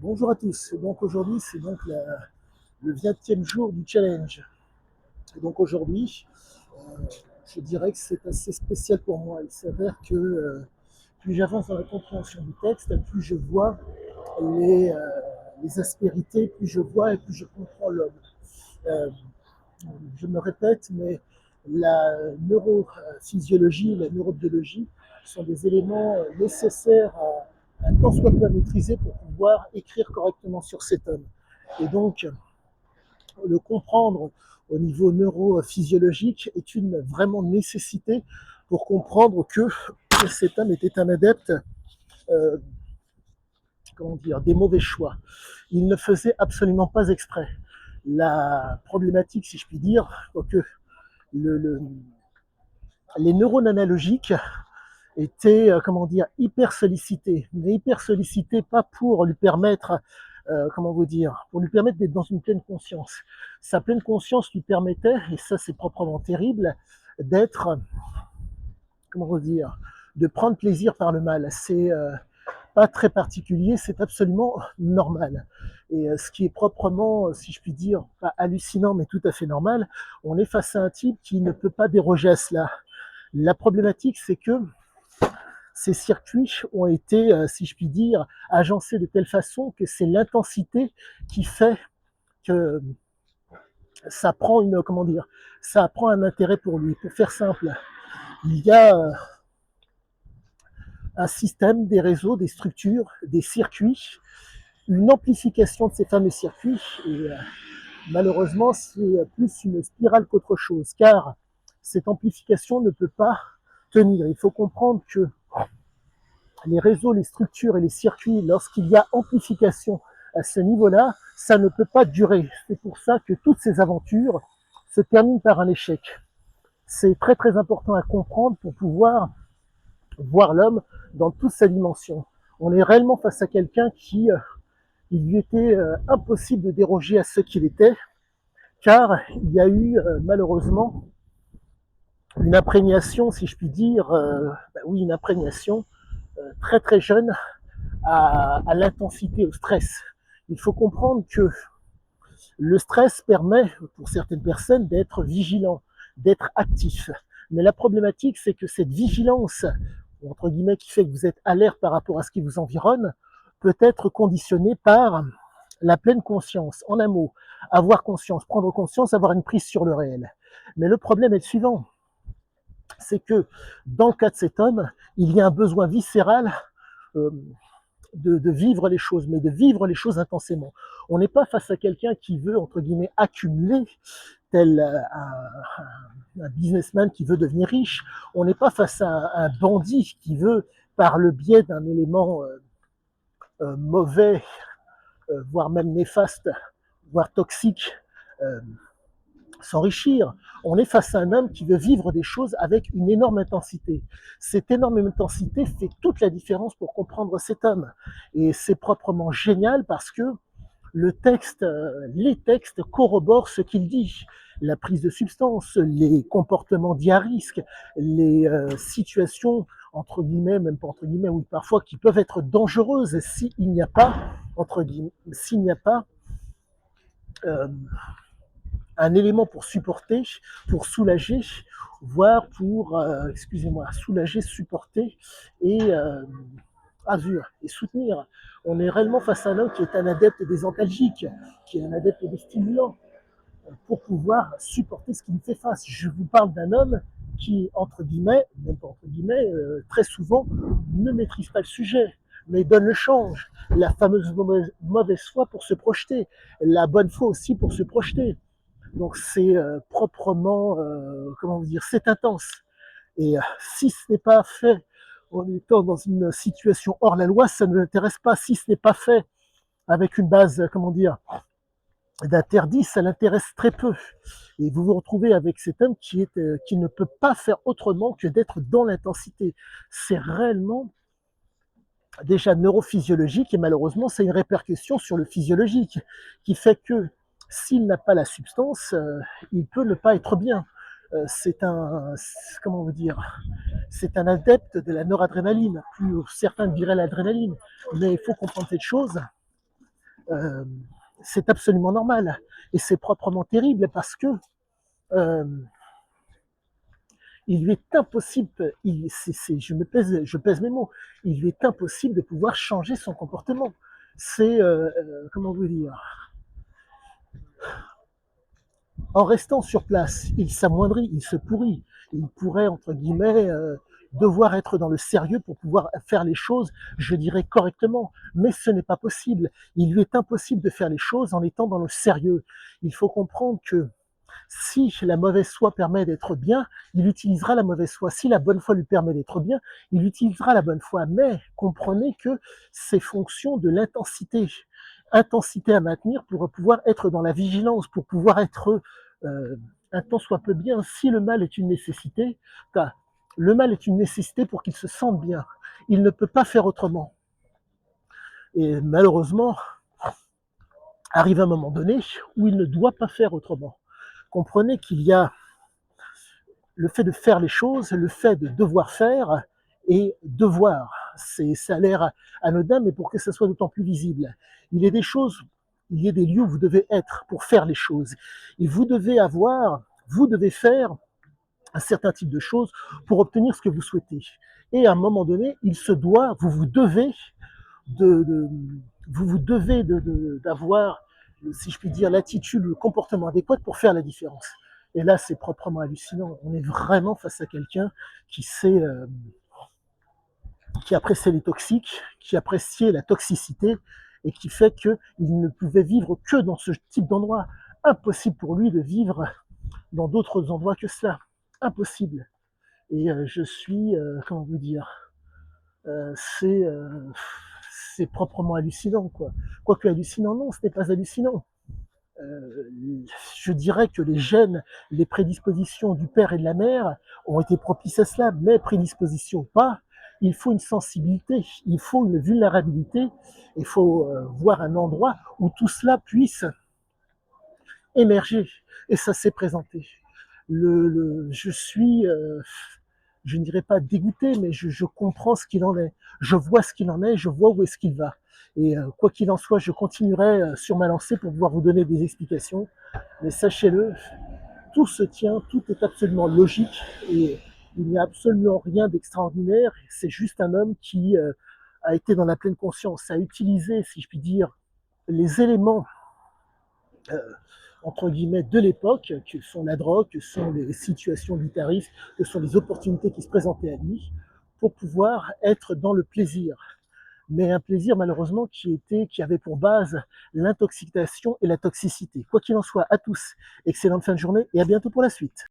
Bonjour à tous. Donc aujourd'hui, c'est donc le 20e jour du challenge. Et donc aujourd'hui, je dirais que c'est assez spécial pour moi. Il s'avère que plus j'avance dans la compréhension du texte, plus je vois les, euh, les aspérités, plus je vois et plus je comprends l'homme. Euh, je me répète, mais la neurophysiologie, la neurobiologie sont des éléments nécessaires à un tant soit peu maîtriser pour pouvoir écrire correctement sur cet homme. Et donc, le comprendre au niveau neurophysiologique est une vraiment nécessité pour comprendre que cet homme était un adepte euh, comment dire, des mauvais choix. Il ne faisait absolument pas exprès. La problématique, si je puis dire, que le, le, les neurones analogiques étaient, comment dire, hyper sollicités, mais hyper sollicités pas pour lui permettre, comment vous dire, pour lui permettre d'être dans une pleine conscience. Sa pleine conscience lui permettait, et ça c'est proprement terrible, d'être, comment vous dire, de prendre plaisir par le mal. C'est pas très particulier, c'est absolument normal. Et ce qui est proprement, si je puis dire, pas hallucinant, mais tout à fait normal, on est face à un type qui ne peut pas déroger à cela. La problématique, c'est que ces circuits ont été, si je puis dire, agencés de telle façon que c'est l'intensité qui fait que ça prend une, comment dire, ça prend un intérêt pour lui. Pour faire simple, il y a un système, des réseaux, des structures, des circuits, une amplification de ces fameux circuits. Et malheureusement, c'est plus une spirale qu'autre chose, car cette amplification ne peut pas tenir. Il faut comprendre que les réseaux, les structures et les circuits, lorsqu'il y a amplification à ce niveau-là, ça ne peut pas durer. C'est pour ça que toutes ces aventures se terminent par un échec. C'est très très important à comprendre pour pouvoir voir l'homme dans toute sa dimension. On est réellement face à quelqu'un qui, il lui était impossible de déroger à ce qu'il était, car il y a eu malheureusement une imprégnation, si je puis dire, oui, une imprégnation très très jeune à l'intensité, au stress. Il faut comprendre que le stress permet, pour certaines personnes, d'être vigilant, d'être actif. Mais la problématique, c'est que cette vigilance, entre guillemets, qui fait que vous êtes alerte par rapport à ce qui vous environne, peut être conditionnée par la pleine conscience. En un mot, avoir conscience, prendre conscience, avoir une prise sur le réel. Mais le problème est le suivant, c'est que dans le cas de cet homme, il y a un besoin viscéral euh, de vivre les choses, mais de vivre les choses intensément. On n'est pas face à quelqu'un qui veut, entre guillemets, accumuler, tel un businessman qui veut devenir riche. On n'est pas face à un bandit qui veut, par le biais d'un élément mauvais, voire même néfaste, voire toxique, euh, s'enrichir. On est face à un homme qui veut vivre des choses avec une énorme intensité. Cette énorme intensité fait toute la différence pour comprendre cet homme. Et c'est proprement génial parce que le texte, les textes corroborent ce qu'il dit. La prise de substance, les comportements dits à risque, les situations entre guillemets, même pas entre guillemets, ou parfois qui peuvent être dangereuses s'il n'y a pas entre guillemets, s'il n'y a pas euh, un élément pour supporter, pour soulager, voire pour, excusez-moi, soulager, supporter et et soutenir. On est réellement face à un homme qui est un adepte des antalgiques, qui est un adepte des stimulants, pour pouvoir supporter ce qui nous fait face. Je vous parle d'un homme qui, entre guillemets, même pas entre guillemets, très souvent, ne maîtrise pas le sujet, mais donne le change. La fameuse mauvaise foi pour se projeter, la bonne foi aussi pour se projeter. Donc c'est proprement, comment vous dire, c'est intense. Et si ce n'est pas fait en étant dans une situation hors la loi, ça ne l'intéresse pas. Si ce n'est pas fait avec une base, comment dire, d'interdit, ça l'intéresse très peu. Et vous vous retrouvez avec cet homme qui ne peut pas faire autrement que d'être dans l'intensité. C'est réellement déjà neurophysiologique et malheureusement, c'est une répercussion sur le physiologique qui fait que s'il n'a pas la substance, il peut ne pas être bien. C'est un, comment vous dire, c'est un adepte de la noradrénaline, plus certains diraient l'adrénaline. Mais il faut comprendre cette chose, Euh, c'est absolument normal. Et c'est proprement terrible parce que euh, il lui est impossible, je pèse mes mots, il lui est impossible de pouvoir changer son comportement. C'est, comment vous dire, en restant sur place, il s'amoindrit, il se pourrit. Il pourrait, entre guillemets, devoir être dans le sérieux pour pouvoir faire les choses, je dirais, correctement. Mais ce n'est pas possible. Il lui est impossible de faire les choses en étant dans le sérieux. Il faut comprendre que si la mauvaise foi permet d'être bien, il utilisera la mauvaise foi. Si la bonne foi lui permet d'être bien, il utilisera la bonne foi. Mais comprenez que c'est fonction de l'intensité. Intensité à maintenir pour pouvoir être dans la vigilance, pour pouvoir être un tant soit peu bien. Si le mal est une nécessité, le mal est une nécessité pour qu'il se sente bien. Il ne peut pas faire autrement. Et malheureusement, arrive un moment donné où il ne doit pas faire autrement. Comprenez qu'il y a le fait de faire les choses, le fait de devoir faire et devoir. Ça a l'air anodin, mais pour que ça soit d'autant plus visible. Il y a des choses, il y a des lieux où vous devez être pour faire les choses. Et vous devez faire un certain type de choses pour obtenir ce que vous souhaitez. Et à un moment donné, il se doit, vous devez d'avoir, si je puis dire, l'attitude, le comportement adéquat pour faire la différence. Et là, c'est proprement hallucinant. On est vraiment face à quelqu'un qui sait, qui appréciait les toxiques, qui appréciait la toxicité, et qui fait qu'il ne pouvait vivre que dans ce type d'endroit. Impossible pour lui de vivre dans d'autres endroits que cela. Impossible. Et je suis, comment vous dire, euh, c'est euh, c'est proprement hallucinant, quoi. Quoique hallucinant, non, ce n'est pas hallucinant. Euh, je dirais que les gènes, les prédispositions du père et de la mère ont été propices à cela, mais prédispositions pas. Il faut une sensibilité, il faut une vulnérabilité, il faut voir un endroit où tout cela puisse émerger. Et ça s'est présenté. Je suis, je ne dirais pas dégoûté, mais je comprends ce qu'il en est. Je vois ce qu'il en est, je vois où est-ce qu'il va. Et quoi qu'il en soit, je continuerai sur ma lancée pour pouvoir vous donner des explications. Mais sachez-le, tout se tient, tout est absolument logique et il n'y a absolument rien d'extraordinaire. C'est juste un homme qui a été dans la pleine conscience, a utilisé, si je puis dire, les éléments euh, entre guillemets de l'époque, que sont la drogue, que sont les situations du tarif, que sont les opportunités qui se présentaient à lui, pour pouvoir être dans le plaisir. Mais un plaisir malheureusement qui avait pour base l'intoxication et la toxicité. Quoi qu'il en soit, à tous, excellente fin de journée et à bientôt pour la suite.